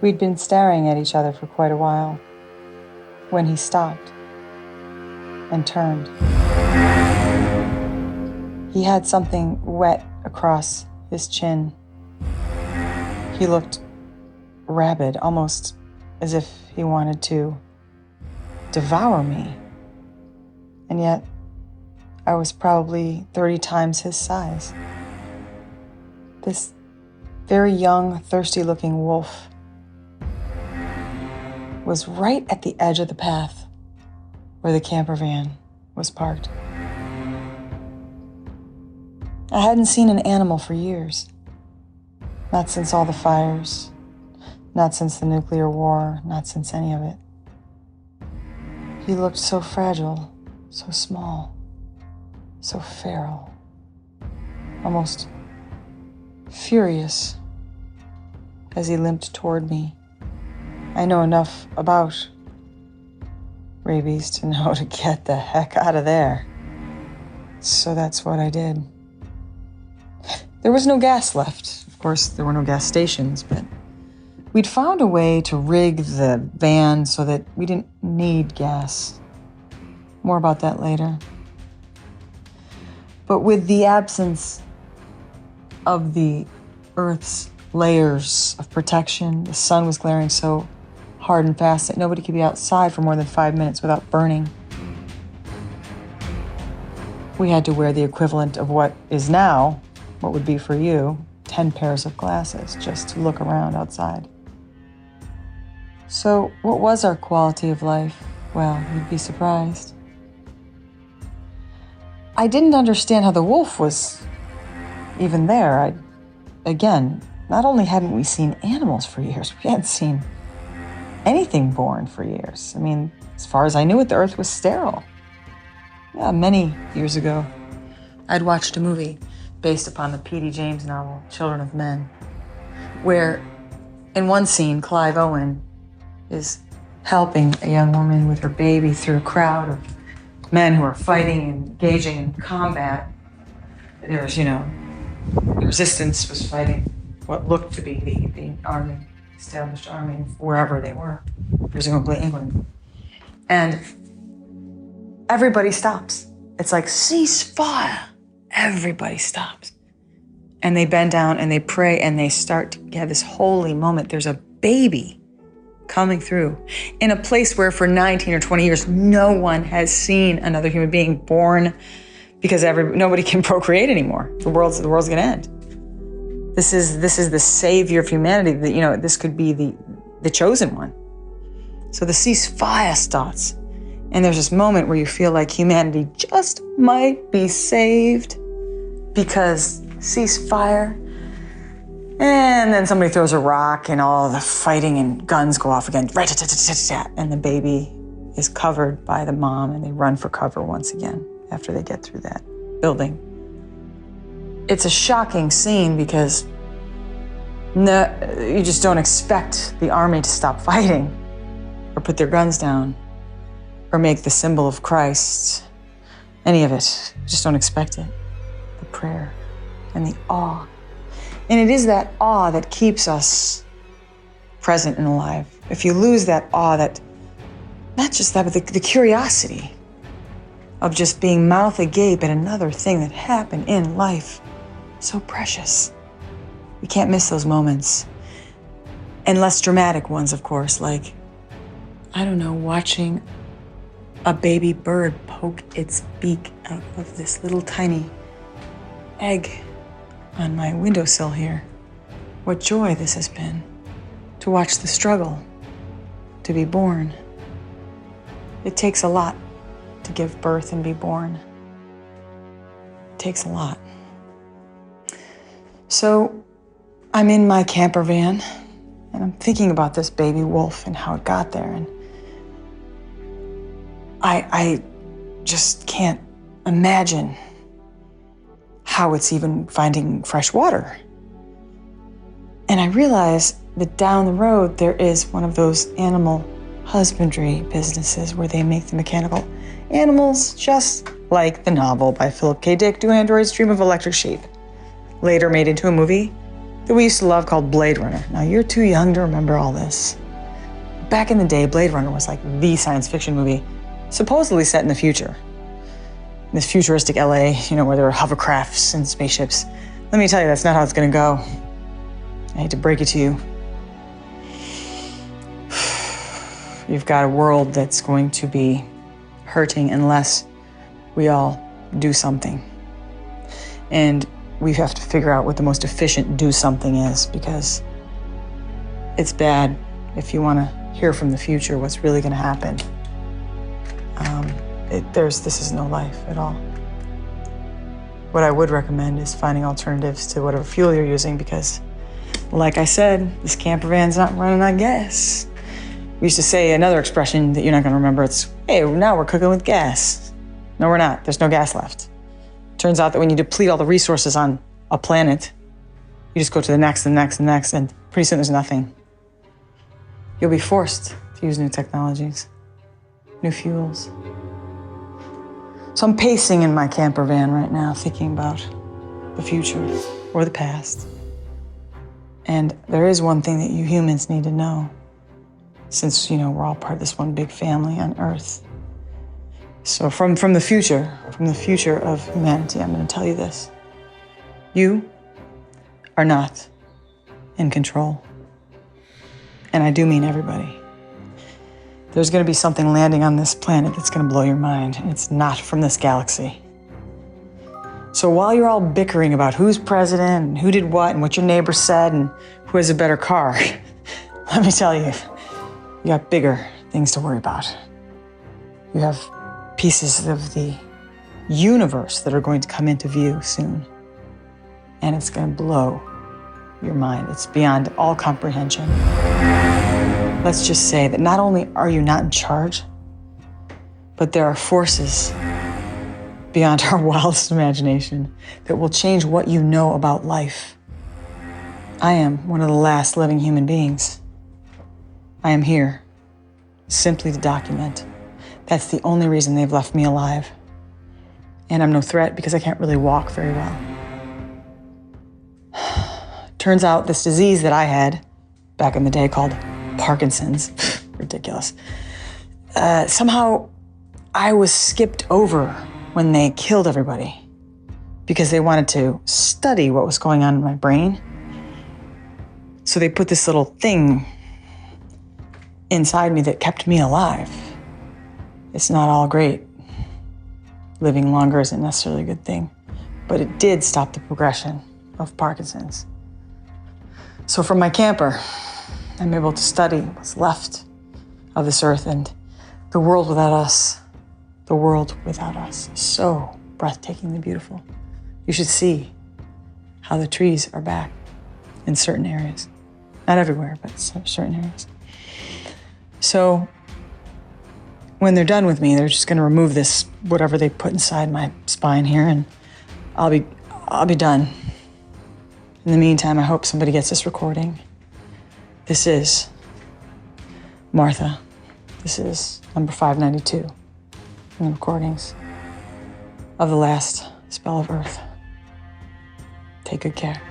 We'd been staring at each other for quite a while when he stopped and turned. He had something wet across his chin. He looked rabid, almost as if he wanted to devour me. And yet, I was probably 30 times his size. This very young, thirsty-looking wolf was right at the edge of the path where the camper van was parked. I hadn't seen an animal for years. Not since all the fires, not since the nuclear war, not since any of it. He looked so fragile, so small, so feral, almost furious as he limped toward me. I know enough about rabies to know to get the heck out of there. So that's what I did. There was no gas left. Of course, there were no gas stations, but we'd found a way to rig the van so that we didn't need gas. More about that later. But with the absence of the Earth's layers of protection, the sun was glaring so hard and fast that nobody could be outside for more than 5 minutes without burning. We had to wear the equivalent of what is now, what would be for you, 10 pairs of glasses just to look around outside. So what was our quality of life? Well, you'd be surprised. I didn't understand how the wolf was even there. Again, not only hadn't we seen animals for years, we hadn't seen anything born for years. I mean, as far as I knew it, the earth was sterile. Yeah, many years ago, I'd watched a movie based upon the P.D. James novel, Children of Men, where in one scene, Clive Owen is helping a young woman with her baby through a crowd of men who are fighting and engaging in combat. There was, the resistance was fighting what looked to be the army, established army, wherever they were, presumably England. And everybody stops. It's like, cease fire. Everybody stops. And they bend down and they pray and they start to have this holy moment. There's a baby coming through in a place where for 19 or 20 years, no one has seen another human being born because nobody can procreate anymore. The world's going to end. This is the savior of humanity. This could be the chosen one. So the ceasefire starts. And there's this moment where you feel like humanity just might be saved because ceasefire. And then somebody throws a rock and all the fighting and guns go off again. And the baby is covered by the mom and they run for cover once again after they get through that building. It's a shocking scene because you just don't expect the army to stop fighting or put their guns down or make the symbol of Christ, any of it. You just don't expect it. The prayer and the awe. And it is that awe that keeps us present and alive. If you lose that awe, not just that, but the curiosity of just being mouth agape at another thing that happened in life, so precious. We can't miss those moments. And less dramatic ones, of course, like, watching a baby bird poke its beak out of this little tiny egg on my windowsill here. What joy this has been to watch the struggle to be born. It takes a lot to give birth and be born. It takes a lot. So I'm in my camper van and I'm thinking about this baby wolf and how it got there. And I just can't imagine how it's even finding fresh water. And I realize that down the road, there is one of those animal husbandry businesses where they make the mechanical animals just like the novel by Philip K. Dick, Do Androids Dream of Electric Sheep? Later made into a movie that we used to love called Blade Runner. Now, you're too young to remember all this. Back in the day, Blade Runner was like the science fiction movie, supposedly set in the future. In this futuristic LA, where there are hovercrafts and spaceships. Let me tell you, that's not how it's gonna go. I hate to break it to you. You've got a world that's going to be hurting unless we all do something. And we have to figure out what the most efficient do something is, because it's bad if you want to hear from the future what's really going to happen. This is no life at all. What I would recommend is finding alternatives to whatever fuel you're using, because, like I said, this camper van's not running on gas. We used to say another expression that you're not going to remember. It's, hey, now we're cooking with gas. No, we're not. There's no gas left. Turns out that when you deplete all the resources on a planet, you just go to the next and next and next, and pretty soon there's nothing. You'll be forced to use new technologies, new fuels. So I'm pacing in my camper van right now, thinking about the future or the past. And there is one thing that you humans need to know, since, we're all part of this one big family on Earth. So from the future of humanity, I'm going to tell you this. You are not in control. And I do mean everybody. There's going to be something landing on this planet that's going to blow your mind, and it's not from this galaxy. So while you're all bickering about who's president and who did what and what your neighbor said and who has a better car, let me tell you, you got bigger things to worry about. You have pieces of the universe that are going to come into view soon. And it's going to blow your mind. It's beyond all comprehension. Let's just say that not only are you not in charge, but there are forces beyond our wildest imagination that will change what you know about life. I am one of the last living human beings. I am here simply to document. That's the only reason they've left me alive. And I'm no threat because I can't really walk very well. Turns out this disease that I had back in the day called Parkinson's, ridiculous. Somehow I was skipped over when they killed everybody because they wanted to study what was going on in my brain. So they put this little thing inside me that kept me alive. It's not all great. Living longer isn't necessarily a good thing, but it did stop the progression of Parkinson's. So from my camper, I'm able to study what's left of this earth and the world without us. The world without us is so breathtakingly beautiful. You should see how the trees are back in certain areas. Not everywhere, but certain areas. So when they're done with me, they're just going to remove this, whatever they put inside my spine here, and I'll be done. In the meantime, I hope somebody gets this recording. This is Martha. This is number 592 in the recordings of the last spell of Earth. Take good care.